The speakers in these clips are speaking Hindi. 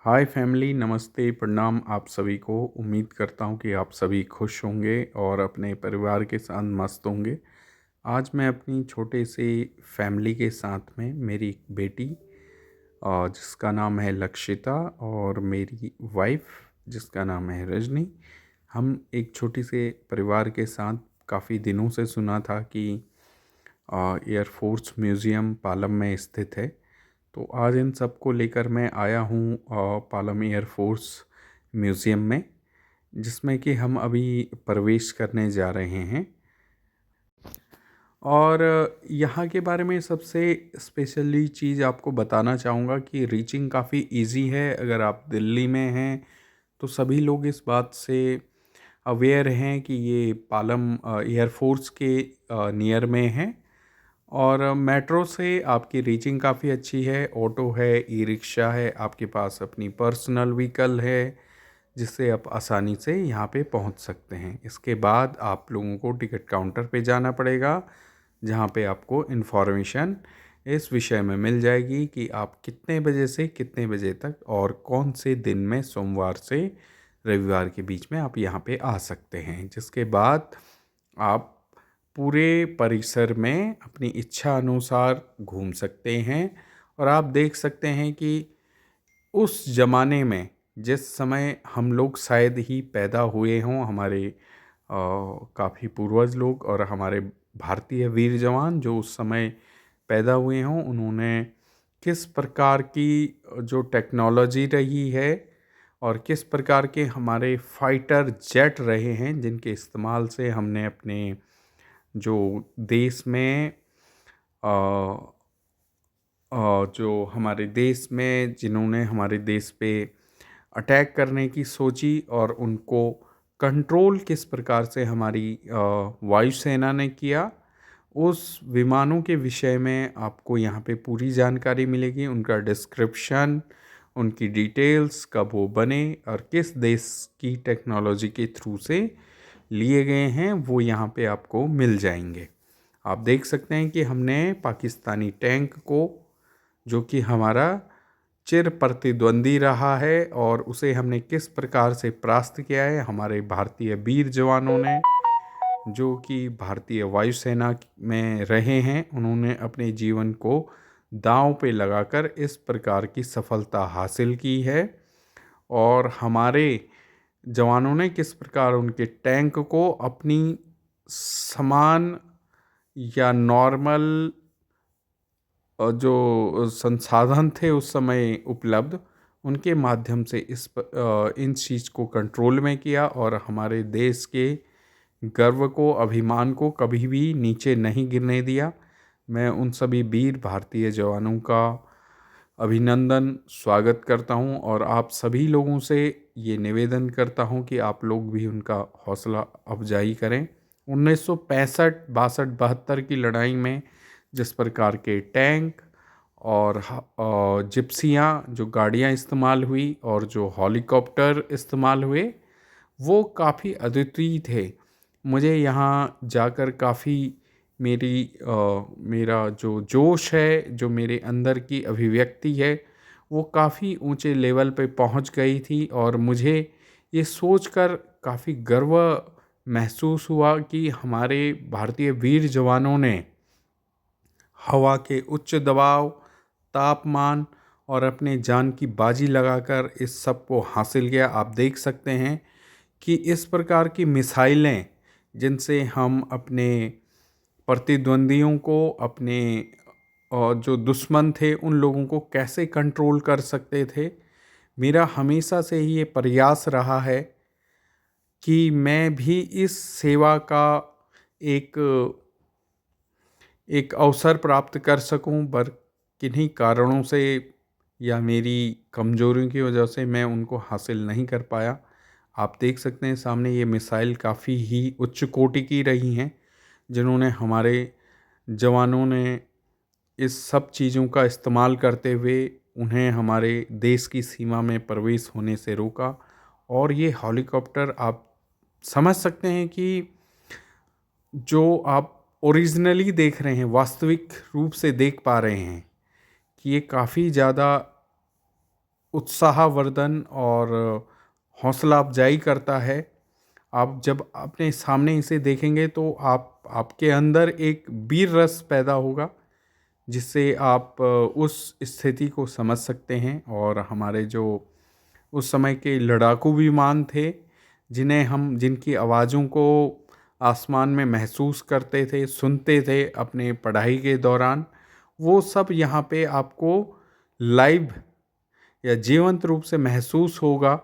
हाय फैमिली, नमस्ते, प्रणाम आप सभी को। उम्मीद करता हूँ कि आप सभी खुश होंगे और अपने परिवार के साथ मस्त होंगे। आज मैं अपनी छोटे से फैमिली के साथ में मेरी एक बेटी जिसका नाम है लक्षिता और मेरी वाइफ जिसका नाम है रजनी। हम एक छोटी से परिवार के साथ काफ़ी दिनों से सुना था कि एयरफोर्स म्यूज़ियम पालम में स्थित है। तो आज इन सब को लेकर मैं आया हूँ पालम एयरफोर्स म्यूज़ियम में, जिसमें कि हम अभी प्रवेश करने जा रहे हैं। और यहाँ के बारे में सबसे स्पेशली चीज़ आपको बताना चाहूँगा कि रीचिंग काफ़ी इजी है। अगर आप दिल्ली में हैं तो सभी लोग इस बात से अवेयर हैं कि ये पालम एयरफोर्स के नियर में है। और मेट्रो से आपकी रीचिंग काफ़ी अच्छी है। ऑटो है, ई रिक्शा है, आपके पास अपनी पर्सनल व्हीकल है जिससे आप आसानी से यहाँ पे पहुँच सकते हैं। इसके बाद आप लोगों को टिकट काउंटर पे जाना पड़ेगा, जहाँ पे आपको इन्फॉर्मेशन इस विषय में मिल जाएगी कि आप कितने बजे से कितने बजे तक और कौन से दिन में सोमवार से रविवार के बीच में आप यहाँ पे आ सकते हैं। जिसके बाद आप पूरे परिसर में अपनी इच्छा अनुसार घूम सकते हैं। और आप देख सकते हैं कि उस ज़माने में जिस समय हम लोग शायद ही पैदा हुए हों, हमारे काफ़ी पूर्वज लोग और हमारे भारतीय वीर जवान जो उस समय पैदा हुए हों, उन्होंने किस प्रकार की जो टेक्नोलॉजी रही है और किस प्रकार के हमारे फाइटर जेट रहे हैं जिनके इस्तेमाल से हमने अपने जो देश में जो हमारे देश में जिन्होंने हमारे देश पे अटैक करने की सोची और उनको कंट्रोल किस प्रकार से हमारी वायुसेना ने किया, उस विमानों के विषय में आपको यहाँ पे पूरी जानकारी मिलेगी। उनका डिस्क्रिप्शन, उनकी डिटेल्स, कब वो बने और किस देश की टेक्नोलॉजी के थ्रू से लिए गए हैं, वो यहाँ पे आपको मिल जाएंगे। आप देख सकते हैं कि हमने पाकिस्तानी टैंक को, जो कि हमारा चिर प्रतिद्वंदी रहा है, और उसे हमने किस प्रकार से परास्त किया है, हमारे भारतीय वीर जवानों ने, जो कि भारतीय वायुसेना में रहे हैं, उन्होंने अपने जीवन को दांव पे लगाकर इस प्रकार की सफलता हासिल की है। और हमारे जवानों ने किस प्रकार उनके टैंक को अपनी समान या नॉर्मल जो संसाधन थे उस समय उपलब्ध, उनके माध्यम से इन चीज़ को कंट्रोल में किया और हमारे देश के गर्व को, अभिमान को कभी भी नीचे नहीं गिरने दिया। मैं उन सभी वीर भारतीय जवानों का अभिनंदन, स्वागत करता हूं और आप सभी लोगों से ये निवेदन करता हूं कि आप लोग भी उनका हौसला अफजाई करें। 1965, 62, 72 की लड़ाई में जिस प्रकार के टैंक और जिप्सियाँ जो गाड़ियाँ इस्तेमाल हुई और जो हेलीकॉप्टर इस्तेमाल हुए, वो काफ़ी अद्वितीय थे। मुझे यहाँ जाकर काफ़ी मेरा जो जोश है, जो मेरे अंदर की अभिव्यक्ति है, वो काफ़ी ऊंचे लेवल पे पहुंच गई थी। और मुझे ये सोचकर काफ़ी गर्व महसूस हुआ कि हमारे भारतीय वीर जवानों ने हवा के उच्च दबाव, तापमान और अपने जान की बाजी लगाकर इस सब को हासिल किया। आप देख सकते हैं कि इस प्रकार की मिसाइलें जिनसे हम अपने प्रतिद्वंदियों को, अपने जो दुश्मन थे उन लोगों को कैसे कंट्रोल कर सकते थे। मेरा हमेशा से ही ये प्रयास रहा है कि मैं भी इस सेवा का एक एक अवसर प्राप्त कर सकूं, पर किन्हीं कारणों से या मेरी कमजोरियों की वजह से मैं उनको हासिल नहीं कर पाया। आप देख सकते हैं सामने ये मिसाइल काफ़ी ही उच्च कोटि की रही हैं, जिन्होंने हमारे जवानों ने इस सब चीज़ों का इस्तेमाल करते हुए उन्हें हमारे देश की सीमा में प्रवेश होने से रोका। और ये हेलीकॉप्टर आप समझ सकते हैं कि जो आप ओरिजिनली देख रहे हैं, वास्तविक रूप से देख पा रहे हैं कि ये काफ़ी ज़्यादा उत्साहवर्धन और हौसला अफजाई करता है। आप जब अपने सामने इसे देखेंगे तो आपके अंदर एक वीर रस पैदा होगा, जिससे आप उस स्थिति को समझ सकते हैं। और हमारे जो उस समय के लड़ाकू विमान थे, जिनकी आवाज़ों को आसमान में महसूस करते थे, सुनते थे अपने पढ़ाई के दौरान, वो सब यहाँ पे आपको लाइव या जीवंत रूप से महसूस होगा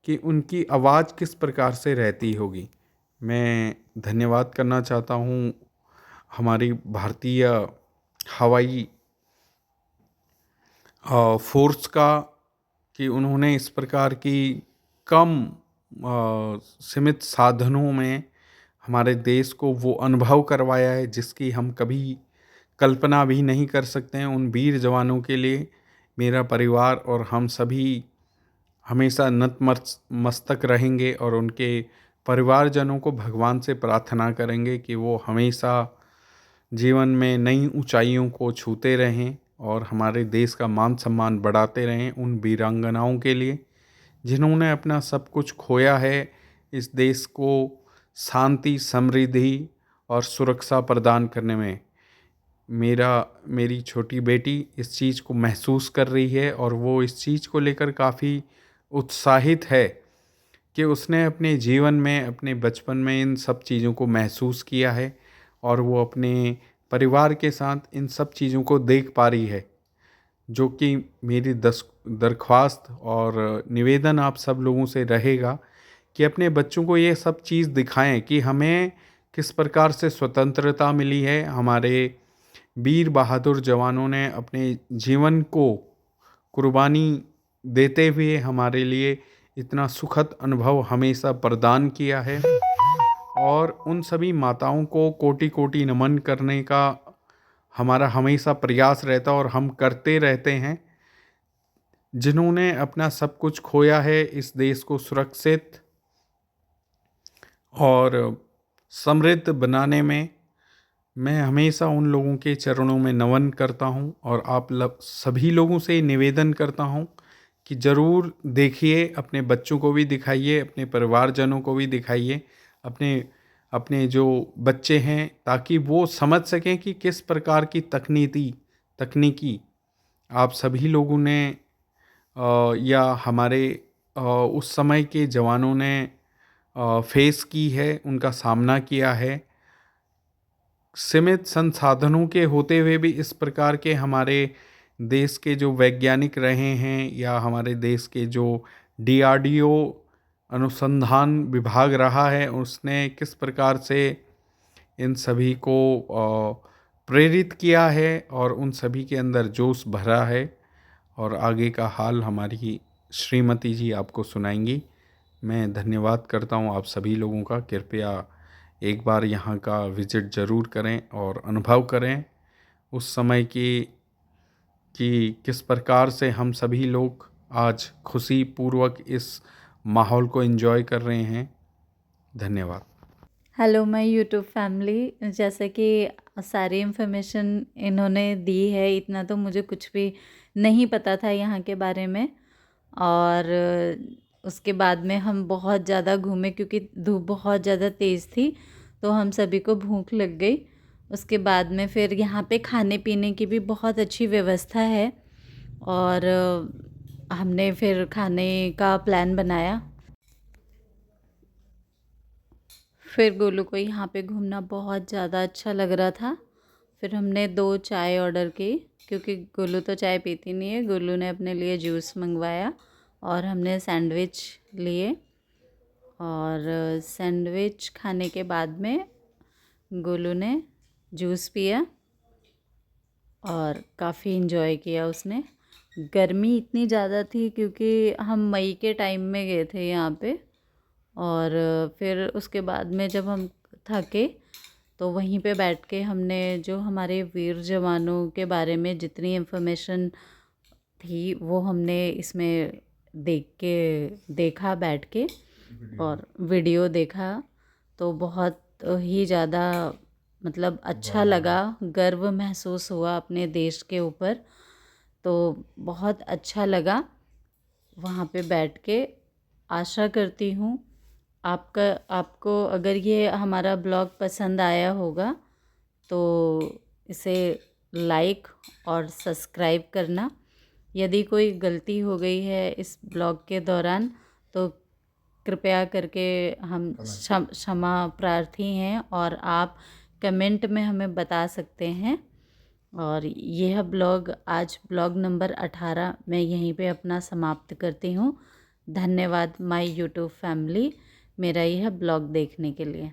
कि उनकी आवाज़ किस प्रकार से रहती होगी। मैं धन्यवाद करना चाहता हूँ हमारी भारतीय हवाई फोर्स का, कि उन्होंने इस प्रकार की कम सीमित साधनों में हमारे देश को वो अनुभव करवाया है जिसकी हम कभी कल्पना भी नहीं कर सकते हैं। उन वीर जवानों के लिए मेरा परिवार और हम सभी हमेशा नतमस्तक रहेंगे और उनके परिवारजनों को भगवान से प्रार्थना करेंगे कि वो हमेशा जीवन में नई ऊंचाइयों को छूते रहें और हमारे देश का मान सम्मान बढ़ाते रहें। उन वीरांगनाओं के लिए जिन्होंने अपना सब कुछ खोया है इस देश को शांति, समृद्धि और सुरक्षा प्रदान करने में। मेरी छोटी बेटी इस चीज़ को महसूस कर रही है और वो इस चीज़ को लेकर काफ़ी उत्साहित है कि उसने अपने जीवन में, अपने बचपन में इन सब चीज़ों को महसूस किया है और वो अपने परिवार के साथ इन सब चीज़ों को देख पा रही है। जो कि मेरी दरख्वास्त और निवेदन आप सब लोगों से रहेगा कि अपने बच्चों को ये सब चीज़ दिखाएं कि हमें किस प्रकार से स्वतंत्रता मिली है। हमारे वीर बहादुर जवानों ने अपने जीवन को कुर्बानी देते हुए हमारे लिए इतना सुखद अनुभव हमेशा प्रदान किया है। और उन सभी माताओं को कोटि कोटि नमन करने का हमारा हमेशा प्रयास रहता और हम करते रहते हैं, जिन्होंने अपना सब कुछ खोया है इस देश को सुरक्षित और समृद्ध बनाने में। मैं हमेशा उन लोगों के चरणों में नमन करता हूं और आप सभी लोगों से निवेदन करता हूं कि ज़रूर देखिए, अपने बच्चों को भी दिखाइए, अपने परिवारजनों को भी दिखाइए, अपने अपने जो बच्चे हैं, ताकि वो समझ सकें कि किस प्रकार की तकनीकी आप सभी लोगों ने या हमारे उस समय के जवानों ने फेस की है, उनका सामना किया है। सीमित संसाधनों के होते हुए भी इस प्रकार के हमारे देश के जो वैज्ञानिक रहे हैं या हमारे देश के जो DRDO अनुसंधान विभाग रहा है, उसने किस प्रकार से इन सभी को प्रेरित किया है और उन सभी के अंदर जोश भरा है। और आगे का हाल हमारी श्रीमती जी आपको सुनाएंगी। मैं धन्यवाद करता हूँ आप सभी लोगों का। कृपया एक बार यहाँ का विज़िट ज़रूर करें और अनुभव करें उस समय की कि किस प्रकार से हम सभी लोग आज खुशी पूर्वक इस माहौल को एंजॉय कर रहे हैं। धन्यवाद। हेलो माय यूट्यूब फैमिली, जैसे कि सारी इन्फॉर्मेशन इन्होंने दी है, इतना तो मुझे कुछ भी नहीं पता था यहाँ के बारे में। और उसके बाद में हम बहुत ज़्यादा घूमे क्योंकि धूप बहुत ज़्यादा तेज़ थी, तो हम सभी को भूख लग गई। उसके बाद में फिर यहाँ पे खाने पीने की भी बहुत अच्छी व्यवस्था है और हमने फिर खाने का प्लान बनाया। फिर गोलू को यहाँ पे घूमना बहुत ज़्यादा अच्छा लग रहा था। फिर हमने 2 चाय ऑर्डर की क्योंकि गोलू तो चाय पीती नहीं है। गोलू ने अपने लिए जूस मंगवाया और हमने सैंडविच लिए। और सैंडविच खाने के बाद में गोलू ने जूस पिया और काफ़ी इन्जॉय किया उसने। गर्मी इतनी ज़्यादा थी क्योंकि हम मई के टाइम में गए थे यहाँ पे। और फिर उसके बाद में जब हम थके तो वहीं पे बैठ के हमने जो हमारे वीर जवानों के बारे में जितनी इन्फॉर्मेशन थी वो हमने इसमें देखा बैठ के और वीडियो देखा। तो बहुत ही ज़्यादा मतलब अच्छा लगा, गर्व महसूस हुआ अपने देश के ऊपर। तो बहुत अच्छा लगा। वहाँ पे बैठ के। आशा करती हूँ आपको अगर ये हमारा ब्लॉग पसंद आया होगा तो इसे लाइक और सब्सक्राइब करना। यदि कोई गलती हो गई है इस ब्लॉग के दौरान तो कृपया करके हम क्षमा प्रार्थी हैं, और आप कमेंट में हमें बता सकते हैं। और यह ब्लॉग आज ब्लॉग नंबर 18 मैं यहीं पे अपना समाप्त करती हूँ। धन्यवाद माय यूट्यूब फैमिली मेरा यह ब्लॉग देखने के लिए।